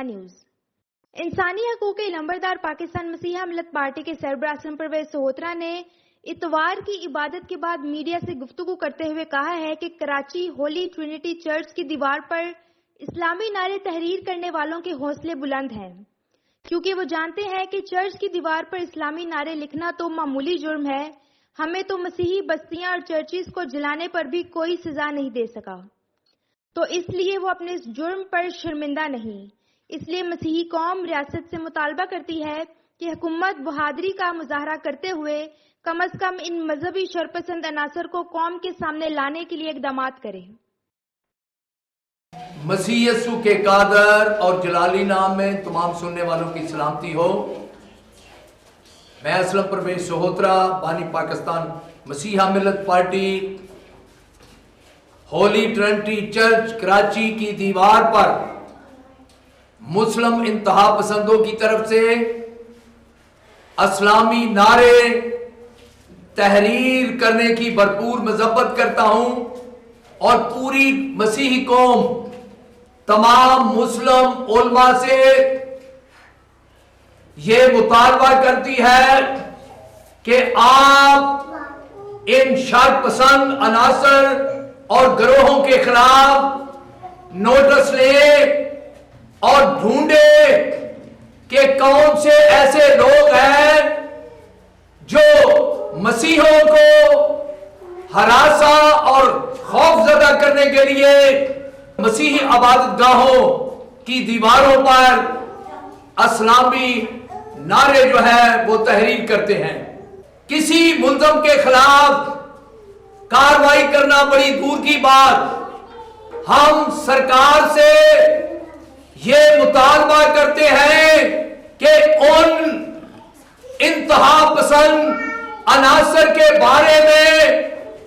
News. انسانی حقوق کے علمبردار پاکستان مسیحا ملت پارٹی کے سربراہ اسلم پرویز سہوترا نے اتوار کی عبادت کے بعد میڈیا سے گفتگو کرتے ہوئے کہا ہے کہ کراچی ہولی ٹرینٹی چرچ کی دیوار پر اسلامی نعرے تحریر کرنے والوں کے حوصلے بلند ہیں، کیونکہ وہ جانتے ہیں کہ چرچ کی دیوار پر اسلامی نعرے لکھنا تو معمولی جرم ہے، ہمیں تو مسیحی بستیاں اور چرچز کو جلانے پر بھی کوئی سزا نہیں دے سکا، تو اس لیے وہ اپنے اس جرم پر شرمندہ نہیں۔ اس لیے مسیحی قوم ریاست سے مطالبہ کرتی ہے کہ حکومت بہادری کا مظاہرہ کرتے ہوئے کم از کم ان مذہبی شرپسند عناصر کو قوم کے سامنے لانے کے لیے اقدامات کرے۔ مسیح یسوع کے قادر اور جلالی نام میں تمام سننے والوں کی سلامتی ہو۔ میں اسلم پرویز سہوترا بانی Pakistan Masiha Millat party holy trinity church Karachi کی دیوار پر مسلم انتہا پسندوں کی طرف سے اسلامی نعرے تحریر کرنے کی بھرپور مذمت کرتا ہوں، اور پوری مسیحی قوم تمام مسلم علماء سے یہ مطالبہ کرتی ہے کہ آپ ان شر پسند عناصر اور گروہوں کے خلاف نوٹس لیں اور ڈھونڈے کہ کون سے ایسے لوگ ہیں جو مسیحوں کو ہراساں اور خوف زدہ کرنے کے لیے مسیحی عبادت گاہوں کی دیواروں پر اسلامی نعرے جو ہے وہ تحریر کرتے ہیں۔ کسی ملزم کے خلاف کارروائی کرنا بڑی دور کی بات، ہم سرکار سے یہ مطالبہ کرتے ہیں کہ ان انتہا پسند عناصر کے بارے میں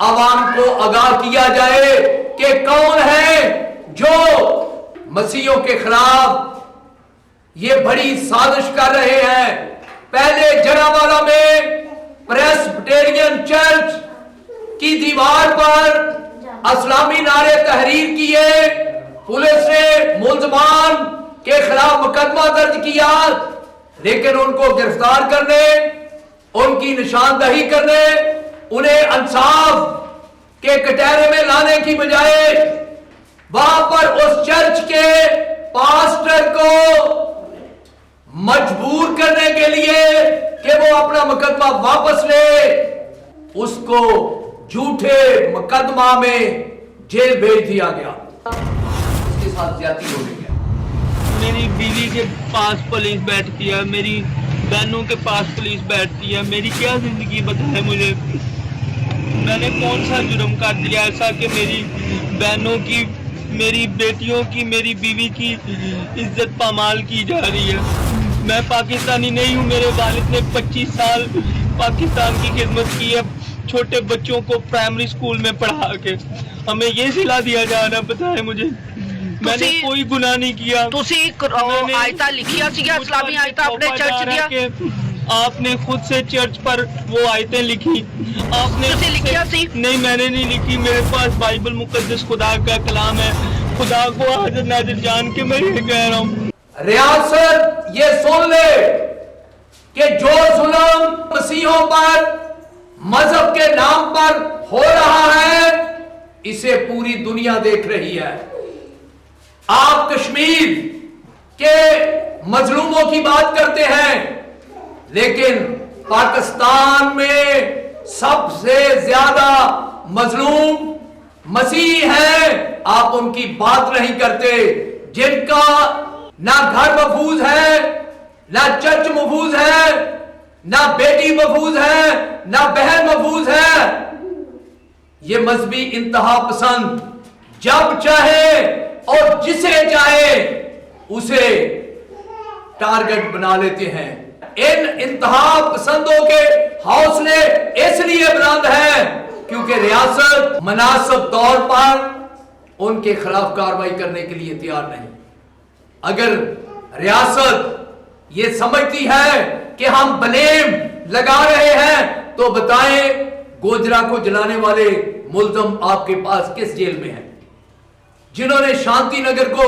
عوام کو آگاہ کیا جائے کہ کون ہے جو مسیحیوں کے خلاف یہ بڑی سازش کر رہے ہیں۔ پہلے جڑاوالا میں پریسبٹیرین چرچ کی دیوار پر اسلامی نعرے تحریر کیے، پولیس نے ملزمان کے خلاف مقدمہ درج کیا، لیکن ان کو گرفتار کرنے، ان کی نشاندہی کرنے، انہیں انصاف کے کٹہرے میں لانے کی بجائے وہاں پر اس چرچ کے پاسٹر کو مجبور کرنے کے لیے کہ وہ اپنا مقدمہ واپس لے، اس کو جھوٹے مقدمہ میں جیل بھیج دیا گیا۔ اس کے ساتھ زیادتی ہو گئی ہے۔ میری بیوی کے پاس پولیس بیٹھتی ہے، میری بہنوں کے پاس پولیس بیٹھتی ہے، میری کیا زندگی بتائے مجھے؟ میں نے کون سا جرم کر دیا ایسا کہ میری بہنوں کی، میری بیٹیوں کی، میری بیوی کی عزت پامال کی جا رہی ہے؟ میں پاکستانی نہیں ہوں، میرے والد نے 25 سال پاکستان کی خدمت کی ہے، چھوٹے بچوں کو پرائمری سکول میں پڑھا کے ہمیں یہ سلا دیا جا رہا ہے۔ بتائیں مجھے، میں نے کوئی گناہ نہیں کیا۔ آیتہ لکھیا سیا اسلامی آیتہ اپنے چرچ دیا؟ آپ نے خود سے چرچ پر وہ آیتیں لکھی، آپ نے لکھیا سی؟ نہیں، میں نے نہیں لکھی، میرے پاس بائبل مقدس خدا کا کلام ہے، خدا کو حاضر ناظر جان کے میں یہ کہہ رہا ہوں۔ ریاست یہ سن لے کہ جو ظلم مسیحوں پر مذہب کے نام پر ہو رہا ہے اسے پوری دنیا دیکھ رہی ہے۔ آپ کشمیر کے مظلوموں کی بات کرتے ہیں، لیکن پاکستان میں سب سے زیادہ مظلوم مسیح ہیں، آپ ان کی بات نہیں کرتے، جن کا نہ گھر محفوظ ہے، نہ چرچ محفوظ ہے، نہ بیٹی محفوظ ہے، نہ بہن محفوظ ہے۔ یہ مذہبی انتہا پسند جب چاہے اور جسے چاہے اسے ٹارگٹ بنا لیتے ہیں۔ ان انتہا پسندوں کے حوصلے اس لیے بلند ہیں کیونکہ ریاست مناسب طور پر ان کے خلاف کارروائی کرنے کے لیے تیار نہیں۔ اگر ریاست یہ سمجھتی ہے کہ ہم بلیم لگا رہے ہیں تو بتائیں گوجرا کو جلانے والے ملزم آپ کے پاس کس جیل میں ہیں؟ جنہوں نے شانتی نگر کو